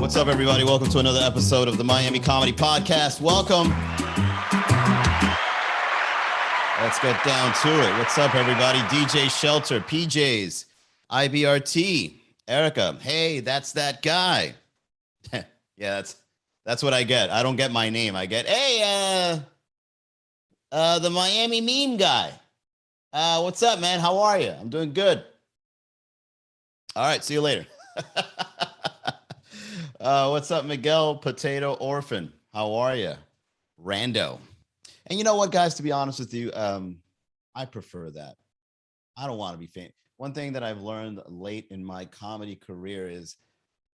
What's up, everybody? Welcome to another episode of the Miami Comedy Podcast. Welcome. Let's get down to it. What's up, everybody? DJ Shelter, PJs, IBRT, Erica. Hey, that's that guy. Yeah, that's what I get. I don't get my name. I get, hey, the Miami meme guy. What's up, man? How are you? I'm doing good. All right, see you later. What's up, Miguel Potato Orphan? How are you? Rando. And you know what, guys, to be honest with you, I prefer that. I don't want to be famous. One thing that I've learned late in my comedy career is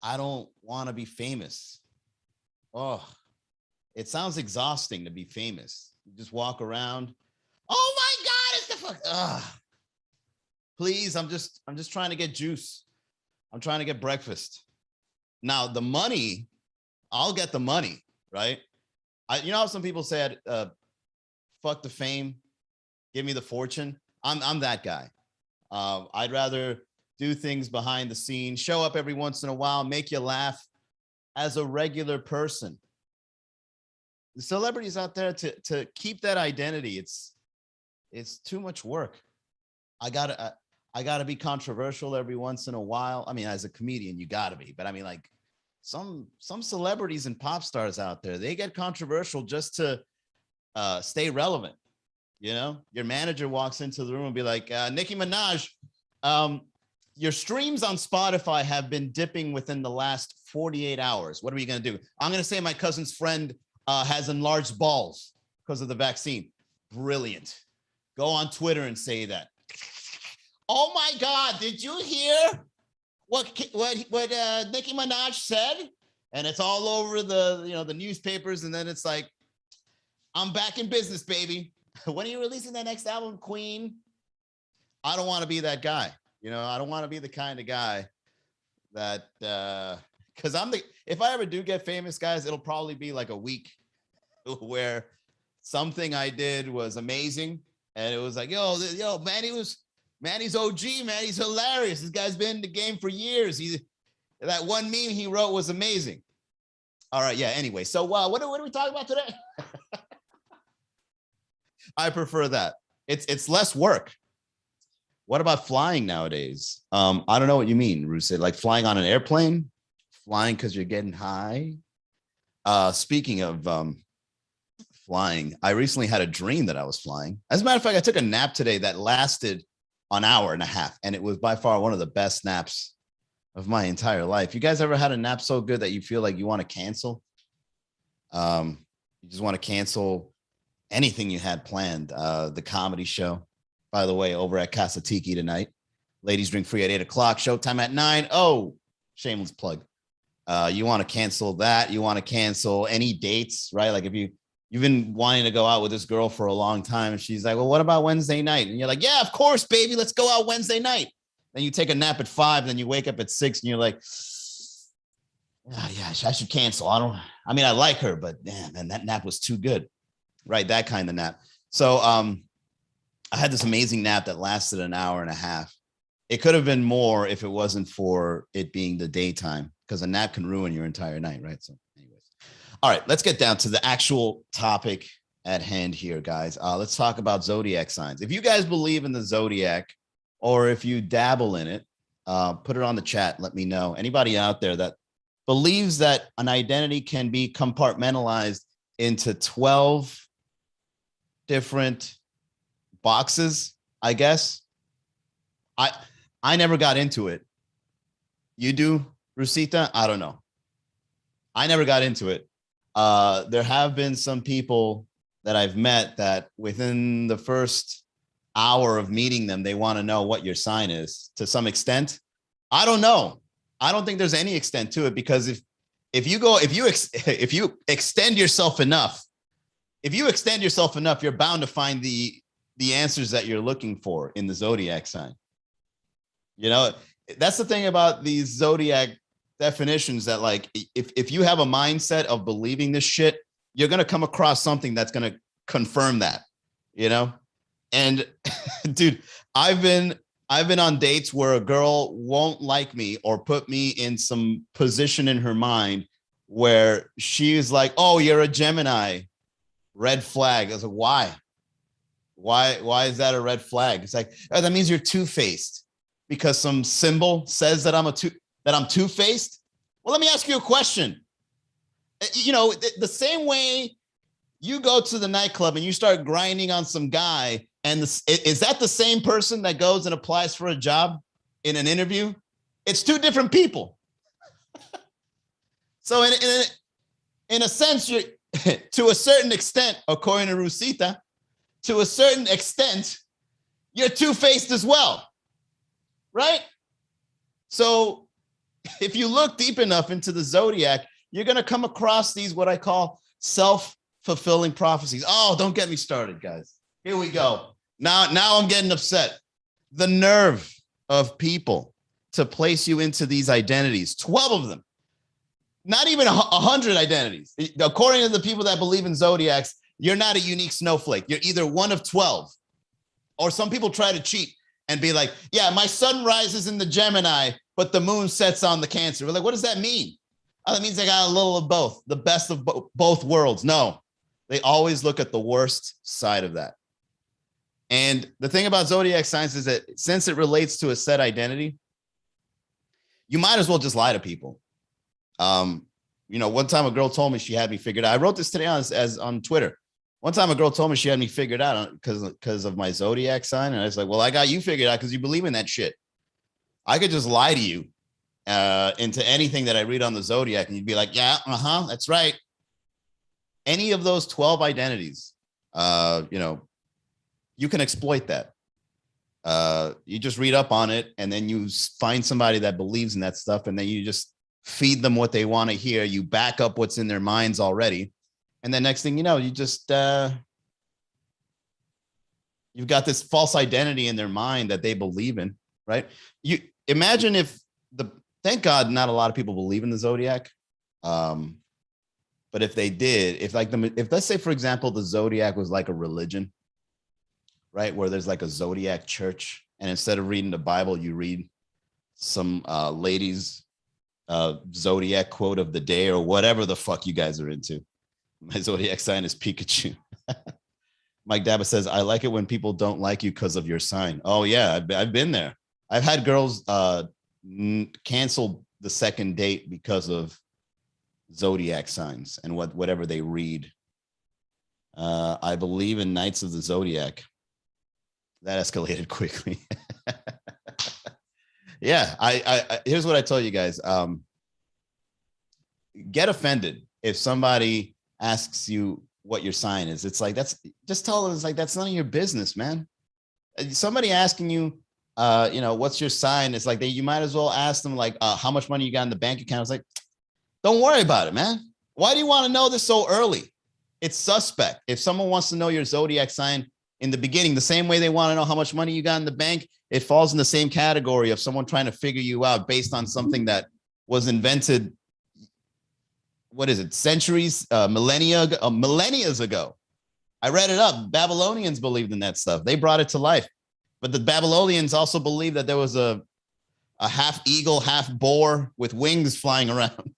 I don't want to be famous. Oh, it sounds exhausting to be famous. You just walk around. Oh my God, it's the fuck. Please, I'm just trying to get juice. I'm trying to get breakfast. Now, the money, I'll get the money, right? You know how some people said, fuck the fame, give me the fortune? I'm that guy. I'd rather do things behind the scenes, show up every once in a while, make you laugh as a regular person. The celebrities out there, to keep that identity, it's too much work. I gotta be controversial every once in a while. I mean, as a comedian, you gotta be, but I mean, like some celebrities and pop stars out there, they get controversial just to stay relevant. You know, your manager walks into the room and be like, Nicki Minaj, your streams on Spotify have been dipping within the last 48 hours. What are we gonna do? I'm gonna say my cousin's friend has enlarged balls because of the vaccine. Brilliant. Go on Twitter and say that. Oh my God, did you hear what Nicki Minaj said? And it's all over the newspapers, and then it's like, I'm back in business, baby. When are you releasing that next album, Queen? I don't want to be that guy. You know, I don't want to be the kind of guy that because if I ever do get famous, guys, it'll probably be like a week where something I did was amazing. And it was like, yo, Manny's OG, man. He's hilarious. This guy's been in the game for years. That one meme he wrote was amazing. All right, yeah. Anyway, so what are we talking about today? I prefer that. It's less work. What about flying nowadays? I don't know what you mean, Rusid. Like flying on an airplane, flying because you're getting high. Speaking of flying, I recently had a dream that I was flying. As a matter of fact, I took a nap today that lasted an hour and a half, and it was by far one of the best naps of my entire life. You guys ever had a nap so good that you feel like you want to cancel? You just want to cancel anything you had planned. The comedy show, by the way, over at Casa Tiki tonight. Ladies drink free at 8 o'clock. Showtime at 9. Oh, shameless plug. You want to cancel that. You want to cancel any dates, right? Like if you've been wanting to go out with this girl for a long time, and she's like, well, what about Wednesday night? And you're like, yeah, of course, baby. Let's go out Wednesday night. Then you take a nap at 5, then you wake up at 6, and you're like, yeah, I should cancel. I like her, but man, that nap was too good. Right, that kind of nap. So I had this amazing nap that lasted an hour and a half. It could have been more if it wasn't for it being the daytime, because a nap can ruin your entire night, right? So anyways. All right, let's get down to the actual topic at hand here, guys. Let's talk about zodiac signs. If you guys believe in the zodiac, or if you dabble in it, put it on the chat. Let me know. Anybody out there that believes that an identity can be compartmentalized into 12 different boxes, I guess. I never got into it. You do, Rusita? I don't know. I never got into it. There have been some people that I've met that within the first hour of meeting them, they want to know what your sign is to some extent. I don't know. I don't think there's any extent to it, because if you extend yourself enough, you're bound to find the answers that you're looking for in the zodiac sign. You know, that's the thing about these zodiac definitions, that like, if you have a mindset of believing this shit, you're going to come across something that's going to confirm that, you know? And dude, I've been I've been on dates where a girl won't like me or put me in some position in her mind where she's like, "Oh, you're a Gemini." Red flag. I was like, "Why? Why is that a red flag?" It's like, "Oh, that means you're two-faced because some symbol says that I'm two-faced." Well, let me ask you a question. You know, the same way you go to the nightclub and you start grinding on some guy, and is that the same person that goes and applies for a job in an interview? It's two different people. So in a sense, you're to a certain extent, according to Rusita, to a certain extent, you're two-faced as well, right? So if you look deep enough into the Zodiac, you're going to come across these, what I call self-fulfilling prophecies. Oh, don't get me started, guys. Here we go. Now I'm getting upset. The nerve of people to place you into these identities, 12 of them, not even 100 identities. According to the people that believe in Zodiacs, you're not a unique snowflake. You're either one of 12, or some people try to cheat and be like, yeah, my sun rises in the Gemini, but the moon sets on the Cancer. We're like, what does that mean? Oh, that means I got a little of both, the best of both worlds. No, they always look at the worst side of that. And the thing about Zodiac signs is that since it relates to a set identity, you might as well just lie to people. You know, one time a girl told me she had me figured out. I wrote this today on Twitter. One time a girl told me she had me figured out because of my Zodiac sign. And I was like, well, I got you figured out because you believe in that shit. I could just lie to you into anything that I read on the Zodiac, and you'd be like, yeah, that's right. Any of those 12 identities, you know, you can exploit that. You just read up on it, and then you find somebody that believes in that stuff, and then you just feed them what they want to hear. You back up what's in their minds already. And then next thing you know, you just, you've got this false identity in their mind that they believe in, right? You imagine if thank God, not a lot of people believe in the Zodiac. But if they did, if let's say, for example, the Zodiac was like a religion, right? Where there's like a Zodiac church, and instead of reading the Bible, you read some ladies' Zodiac quote of the day or whatever the fuck you guys are into. My Zodiac sign is Pikachu. Mike Dabba says, I like it when people don't like you because of your sign. Oh, yeah, I've been there. I've had girls cancel the second date because of Zodiac signs and whatever they read. I believe in Knights of the Zodiac. That escalated quickly. Yeah, I here's what I tell you guys. Get offended if somebody asks you what your sign is. It's like, just tell them, it's like, that's none of your business, man. Somebody asking you, you know, what's your sign? It's like you might as well ask them like, how much money you got in the bank account. It's like, don't worry about it, man. Why do you want to know this so early? It's suspect. If someone wants to know your Zodiac sign in the beginning, the same way they want to know how much money you got in the bank, it falls in the same category of someone trying to figure you out based on something that was invented, what is it, centuries, millennia ago. I read it up. Babylonians believed in that stuff. They brought it to life. But the Babylonians also believed that there was a half eagle, half boar with wings flying around.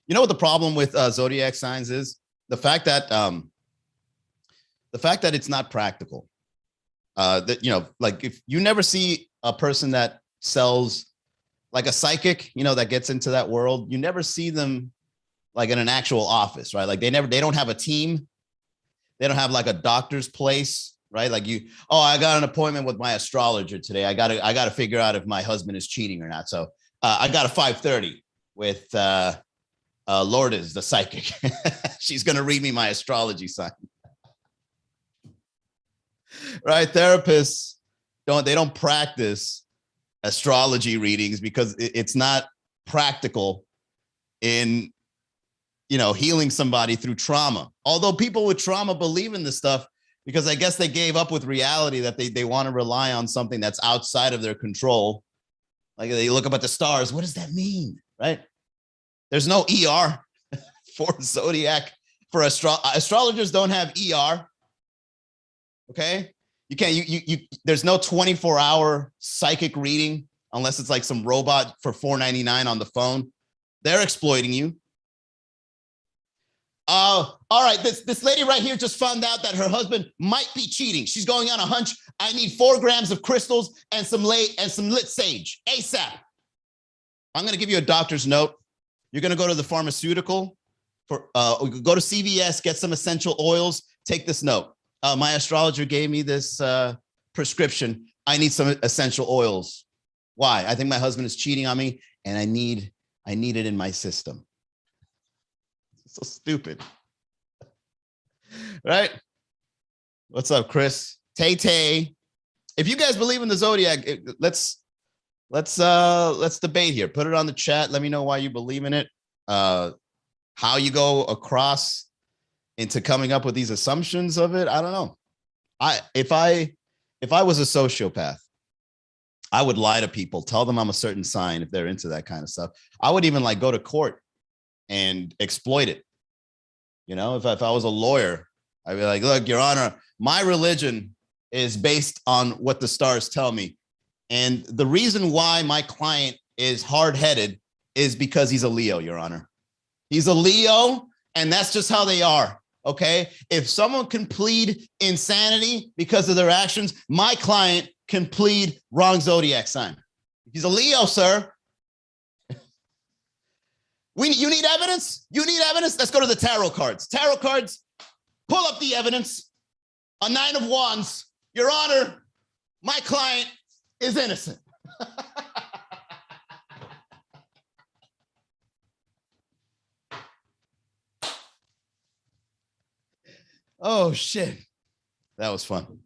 You know what the problem with Zodiac signs is? The fact that it's not practical. That, you know, like if you never see a person that sells, like a psychic, you know, that gets into that world, you never see them like in an actual office, right? Like they don't have a team. They don't have like a doctor's place, right? Like I got an appointment with my astrologer today. I got to figure out if my husband is cheating or not. So I got a 5:30 with Lourdes, the psychic. She's going to read me my astrology sign. Right? Therapists don't practice astrology readings because it's not practical in, you know, healing somebody through trauma. Although people with trauma believe in this stuff because I guess they gave up with reality, that they want to rely on something that's outside of their control. Like they look up at the stars. What does that mean? Right? There's no ER for Zodiac. For astrologers don't have ER. Okay. You can't, there's no 24-hour psychic reading unless it's like some robot for $4.99 on the phone. They're exploiting you. All right, this lady right here just found out that her husband might be cheating. She's going on a hunch. I need 4 grams of crystals and some lit sage ASAP. I'm going to give you a doctor's note. You're going to go to the pharmaceutical go to CVS, get some essential oils. Take this note. My astrologer gave me this prescription. I need some essential oils. Why? I think my husband is cheating on me, and I need it in my system. So stupid. Right? What's up, Chris? Tay. If you guys believe in the Zodiac, let's debate here. Put it on the chat. Let me know why you believe in it. How you go across into coming up with these assumptions of it. I don't know. If I was a sociopath, I would lie to people, tell them I'm a certain sign if they're into that kind of stuff. I would even like go to court and exploit it. You know, if I was a lawyer, I'd be like, look, Your Honor, my religion is based on what the stars tell me. And the reason why my client is hard-headed is because he's a Leo, Your Honor. He's a Leo, and that's just how they are, okay? If someone can plead insanity because of their actions, my client can plead wrong zodiac sign. He's a Leo, sir. You need evidence? You need evidence? Let's go to the tarot cards. Tarot cards, pull up the evidence. A 9 of Wands. Your Honor, my client is innocent. Oh, shit. That was fun.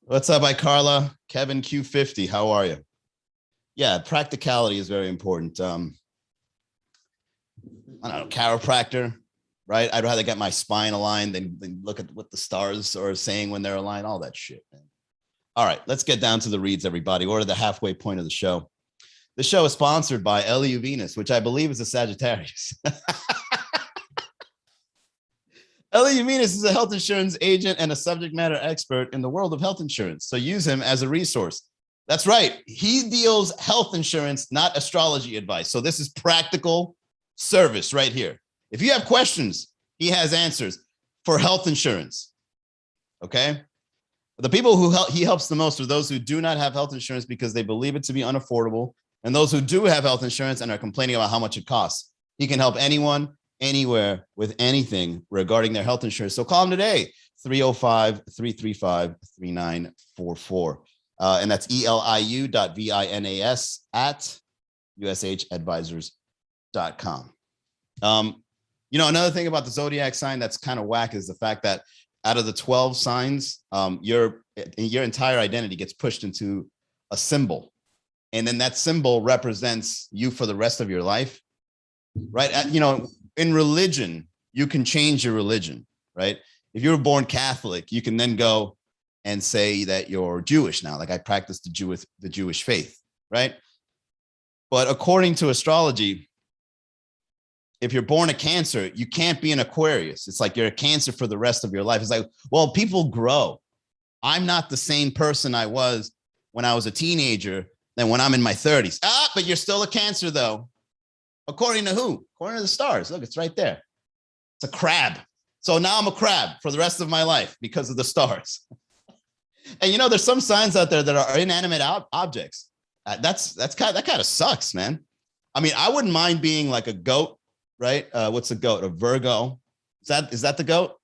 What's up, Carla? Kevin Q50, how are you? Yeah, practicality is very important. I don't know, chiropractor, right? I'd rather get my spine aligned than look at what the stars are saying when they're aligned, all that shit, man. All right, let's get down to the reads, everybody. We're at the halfway point of the show. The show is sponsored by LU Venus, which I believe is a Sagittarius. LU Venus is a health insurance agent and a subject matter expert in the world of health insurance. So use him as a resource. That's right. He deals health insurance, not astrology advice. So this is practical service right here. If you have questions, he has answers for health insurance. Okay. The people who he helps the most are those who do not have health insurance because they believe it to be unaffordable, and those who do have health insurance and are complaining about how much it costs. He can help anyone, anywhere, with anything regarding their health insurance. So call him today, 305-335-3944. And that's eliu.vinas at ushadvisors.com. You know, another thing about the zodiac sign that's kind of whack is the fact that out of the 12 signs, your entire identity gets pushed into a symbol. And then that symbol represents you for the rest of your life, right? You know, in religion, you can change your religion, right? If you were born Catholic, you can then go and say that you're Jewish now. Like I practice the Jewish faith, right? But according to astrology, if you're born a Cancer, you can't be an Aquarius. It's like you're a Cancer for the rest of your life. It's like, well, people grow. I'm not the same person I was when I was a teenager than when I'm in my 30s. But you're still a Cancer, though. According to who? According to the stars. Look, it's right there. It's a crab. So now I'm a crab for the rest of my life because of the stars. And you know, there's some signs out there that are inanimate objects. That kind of sucks, man. I mean, I wouldn't mind being like a goat, right? What's a goat? A Virgo. Is that the goat?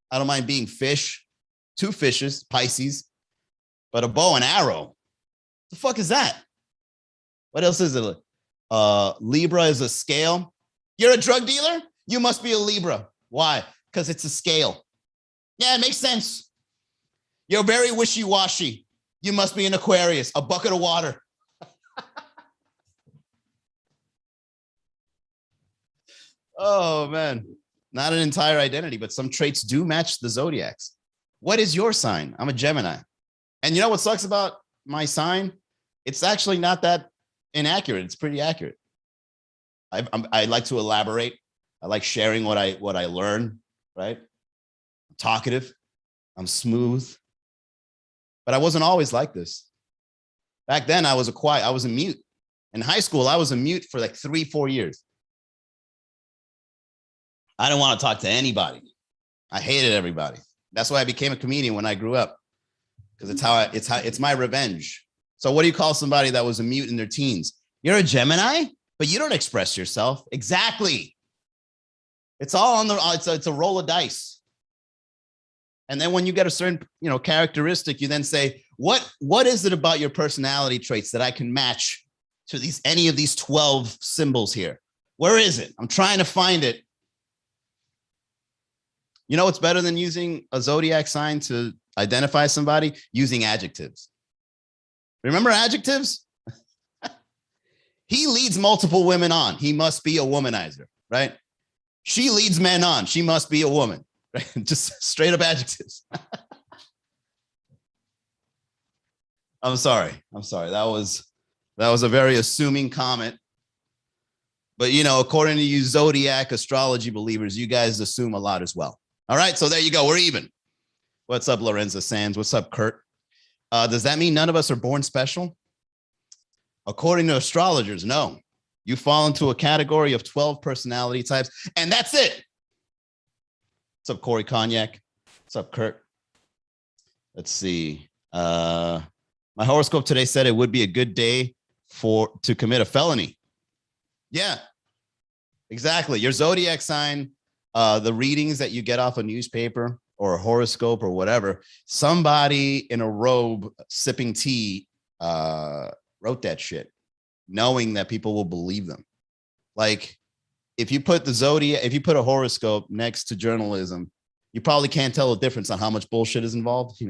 I don't mind being fish, 2 fishes, Pisces, but a bow and arrow. The fuck is that? What else is it? Libra is a scale. You're a drug dealer? You must be a Libra. Why? Because it's a scale. Yeah, it makes sense. You're very wishy-washy. You must be an Aquarius, a bucket of water. Oh, man. Not an entire identity, but some traits do match the zodiacs. What is your sign? I'm a Gemini. And you know what sucks about my sign? It's actually not that inaccurate. It's pretty accurate. I like to elaborate. I like sharing what I learn, right? I'm talkative. I'm smooth. But I wasn't always like this. Back then, I was a mute. In high school, I was a mute for like 3-4 years. I didn't want to talk to anybody. I hated everybody. That's why I became a comedian when I grew up, because it's my revenge. So what do you call somebody that was a mute in their teens? You're a Gemini, but you don't express yourself. Exactly. It's all on the, it's a roll of dice. And then when you get a certain, characteristic, you then say, what is it about your personality traits that I can match to any of these 12 symbols here? Where is it? I'm trying to find it. You know what's better than using a zodiac sign to identify somebody? Using adjectives. Remember adjectives? He leads multiple women on. He must be a womanizer, right? She leads men on. She must be a woman, right? Just straight up adjectives. I'm sorry. That was a very assuming comment. But, according to you zodiac astrology believers, you guys assume a lot as well. All right, so there you go. We're even. What's up, Lorenza Sands? What's up, Kurt? Does that mean none of us are born special? According to astrologers, no. You fall into a category of 12 personality types, and that's it. What's up, Corey Cognac? What's up, Kurt? Let's see. My horoscope today said it would be a good day to commit a felony. Yeah, exactly. Your zodiac sign, the readings that you get off a newspaper or a horoscope or whatever, somebody in a robe sipping tea wrote that shit, knowing that people will believe them. Like, if you put a horoscope next to journalism, you probably can't tell the difference on how much bullshit is involved.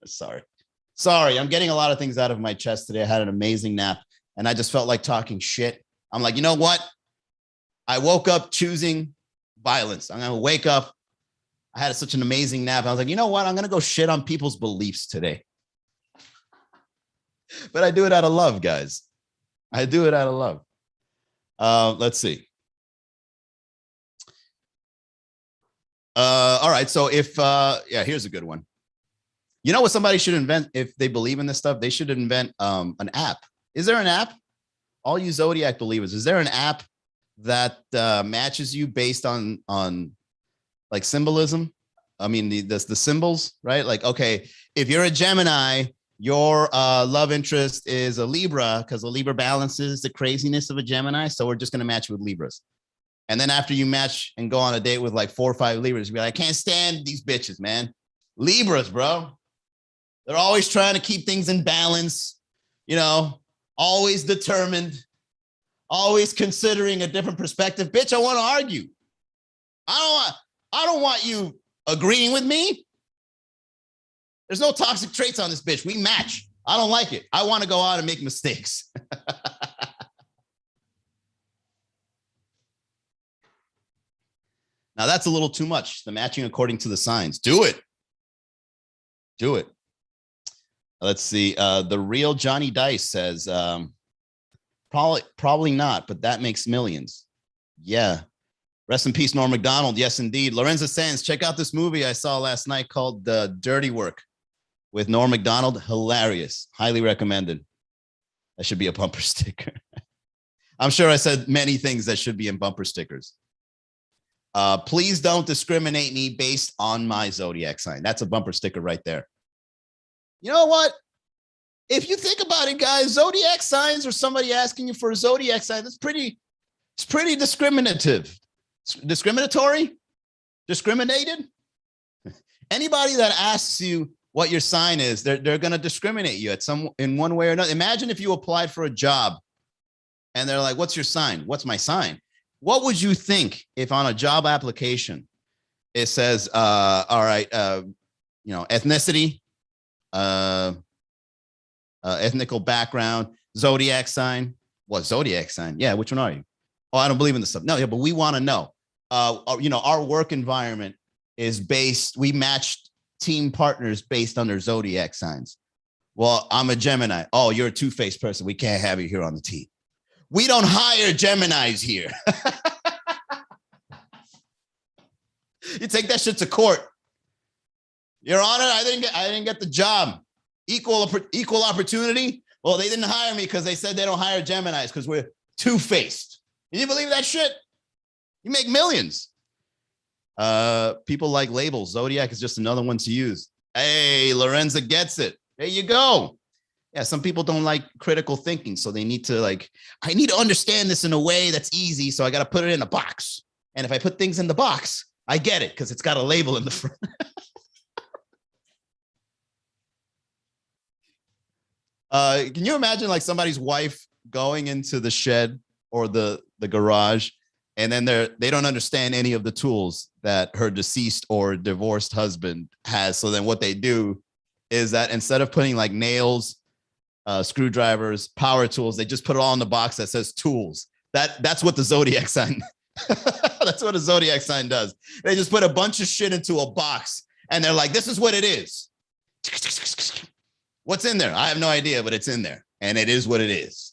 Sorry, I'm getting a lot of things out of my chest today. I had an amazing nap and I just felt like talking shit. I'm like, you know what? I woke up choosing violence. I'm going to wake up. I had such an amazing nap. I was like, you know what? I'm going to go shit on people's beliefs today. But I do it out of love, guys. I do it out of love. Let's see. All right. So here's a good one. You know what somebody should invent if they believe in this stuff? They should invent an app. Is there an app? All you zodiac believers, is there an app that matches you based on like symbolism? I mean, the symbols, right? Like, okay, if you're a Gemini, your love interest is a Libra because a Libra balances the craziness of a Gemini. So we're just going to match you with Libras. And then after you match and go on a date with like 4 or 5 Libras, you'll be like, I can't stand these bitches, man. Libras, bro. They're always trying to keep things in balance, always determined, always considering a different perspective. Bitch, I want to argue. I don't want you agreeing with me. There's no toxic traits on this bitch. We match. I don't like it. I want to go out and make mistakes. Now that's a little too much. The matching according to the signs. Do it. Do it. Let's see. The real Johnny Dice says, probably not, but that makes millions. Yeah. Rest in peace, Norm Macdonald. Yes, indeed. Lorenza Sands, check out this movie I saw last night called Dirty Work with Norm Macdonald. Hilarious. Highly recommended. That should be a bumper sticker. I'm sure I said many things that should be in bumper stickers. Please don't discriminate me based on my zodiac sign. That's a bumper sticker right there. You know what? If you think about it, guys, zodiac signs or somebody asking you for a zodiac sign, it's pretty discriminative. Discriminatory? Discriminated? Anybody that asks you what your sign is, they're going to discriminate you in one way or another. Imagine if you applied for a job and they're like, what's your sign? What's my sign? What would you think if on a job application it says, all right, ethnicity, ethnical background, zodiac sign? What zodiac sign? Yeah, which one are you? Oh, I don't believe in this stuff. No, yeah, but we want to know. Our work environment is based. We matched team partners based on their zodiac signs. Well, I'm a Gemini. Oh, you're a two-faced person. We can't have you here on the team. We don't hire Geminis here. You take that shit to court. Your Honor, I didn't get the job. Equal opportunity. Well, they didn't hire me because they said they don't hire Geminis because we're two-faced. Can you believe that shit? You make millions. People like labels. Zodiac is just another one to use. Hey, Lorenza gets it. There you go. Yeah, some people don't like critical thinking, so they need to I need to understand this in a way that's easy, so I got to put it in a box. And if I put things in the box, I get it because it's got a label in the front. Can you imagine somebody's wife going into the shed or the garage, and then they don't understand any of the tools that her deceased or divorced husband has. So then what they do is that instead of putting nails, screwdrivers, power tools, they just put it all in the box that says tools. That's what the Zodiac sign. That's what a Zodiac sign does. They just put a bunch of shit into a box and they're like, this is what it is. What's in there? I have no idea, but it's in there and it is what it is.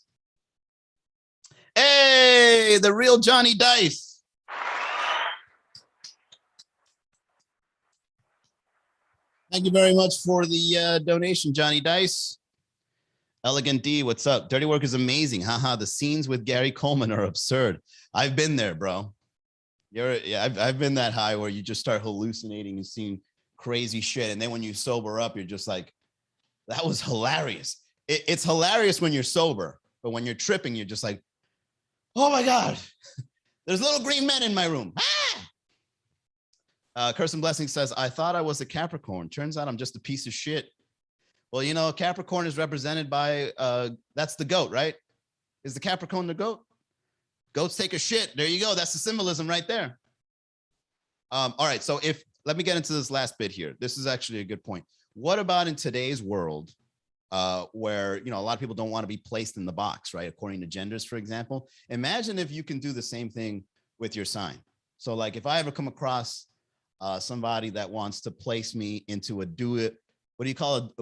Hey, the real Johnny Dice. Thank you very much for the donation, Johnny Dice. Elegant D, what's up? Dirty Work is amazing. Haha, the scenes with Gary Coleman are absurd. I've been there, bro. I've been that high where you just start hallucinating and seeing crazy shit. And then when you sober up, you're just like, that was hilarious. It's hilarious when you're sober, but when you're tripping, you're just like, oh my God, there's little green men in my room. Curse and Blessing says, I thought I was a Capricorn. Turns out I'm just a piece of shit. Well, Capricorn is represented by, that's the goat, right? Is the Capricorn the goat? Goats take a shit. There you go. That's the symbolism right there. All right. So let me get into this last bit here. This is actually a good point. What about in today's world where, a lot of people don't want to be placed in the box, right? According to genders, for example. Imagine if you can do the same thing with your sign. So if I ever come across somebody that wants to place me into a what do you call it?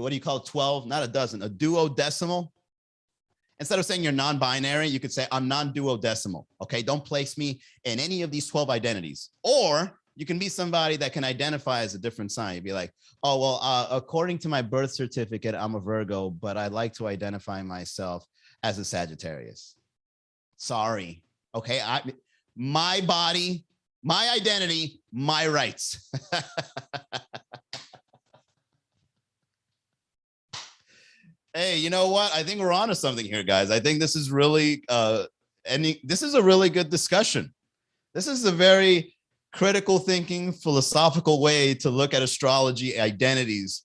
12, not a dozen, a duodecimal. Instead of saying you're non-binary, you could say I'm non-duodecimal. Okay, don't place me in any of these 12 identities. Or you can be somebody that can identify as a different sign. You'd be like, oh, well, according to my birth certificate, I'm a Virgo, but I like to identify myself as a Sagittarius. Sorry. Okay, my body, my identity, my rights. Hey, you know what? I think we're onto something here, guys. I think this is really, this is a really good discussion. This is a very critical thinking, philosophical way to look at astrology, identities,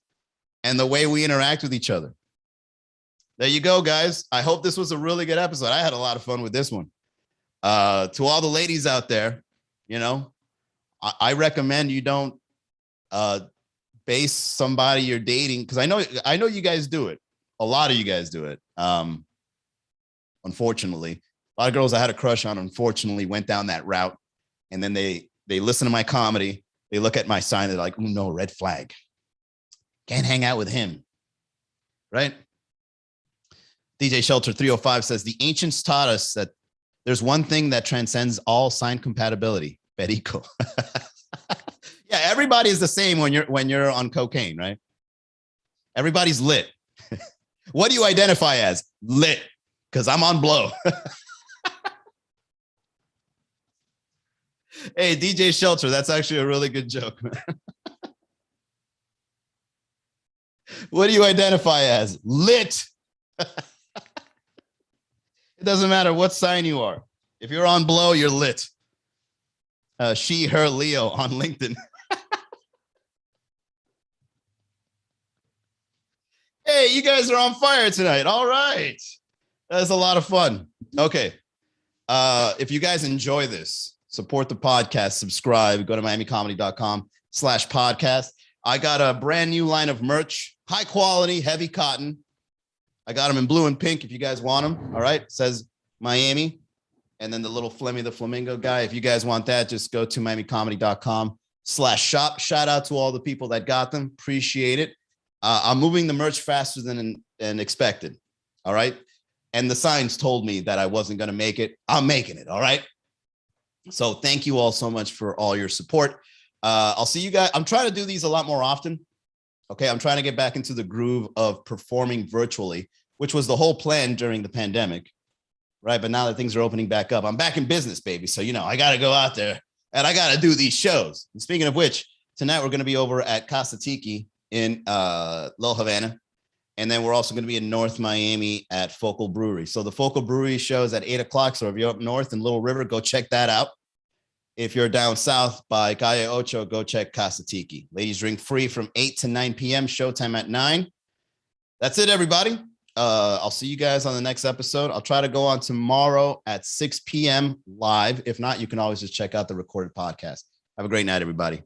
and the way we interact with each other. There you go, guys. I hope this was a really good episode. I had a lot of fun with this one. To all the ladies out there, I recommend you don't base somebody you're dating, because I know you guys do it. A lot of you guys do it. Unfortunately, a lot of girls I had a crush on, unfortunately, went down that route. And then they listen to my comedy. They look at my sign. They're like, oh, no, red flag. Can't hang out with him. Right? DJ Shelter 305 says, the ancients taught us that there's one thing that transcends all sign compatibility. Perico. Yeah, everybody is the same when you're on cocaine, right? Everybody's lit. What do you identify as? Lit, because I'm on blow. Hey, DJ Shelter, that's actually a really good joke. What do you identify as? Lit. It doesn't matter what sign you are. If you're on blow, you're lit. She, her, Leo on LinkedIn. Hey, you guys are on fire tonight. All right. That's a lot of fun. Okay. If you guys enjoy this, support the podcast, subscribe, go to miamicomedy.com/podcast. I got a brand new line of merch, high quality, heavy cotton. I got them in blue and pink if you guys want them. All right. It says Miami. And then the little Flemmy the Flamingo guy. If you guys want that, just go to miamicomedy.com/shop. Shout out to all the people that got them. Appreciate it. I'm moving the merch faster than expected. All right. And the signs told me that I wasn't going to make it. I'm making it. All right. So thank you all so much for all your support. I'll see you guys. I'm trying to do these a lot more often. Okay, I'm trying to get back into the groove of performing virtually, which was the whole plan during the pandemic, right? But now that things are opening back up, I'm back in business, baby. So, I got to go out there and I got to do these shows. And speaking of which, tonight we're going to be over at Casa Tiki in Little Havana. And then we're also going to be in North Miami at Focal Brewery. So the Focal Brewery show is at 8 o'clock. So if you're up north in Little River, go check that out. If you're down south by Calle Ocho, go check Casa Tiki. Ladies drink free from 8 to 9 p.m. Showtime at 9. That's it, everybody. I'll see you guys on the next episode. I'll try to go on tomorrow at 6 p.m. live. If not, you can always just check out the recorded podcast. Have a great night, everybody.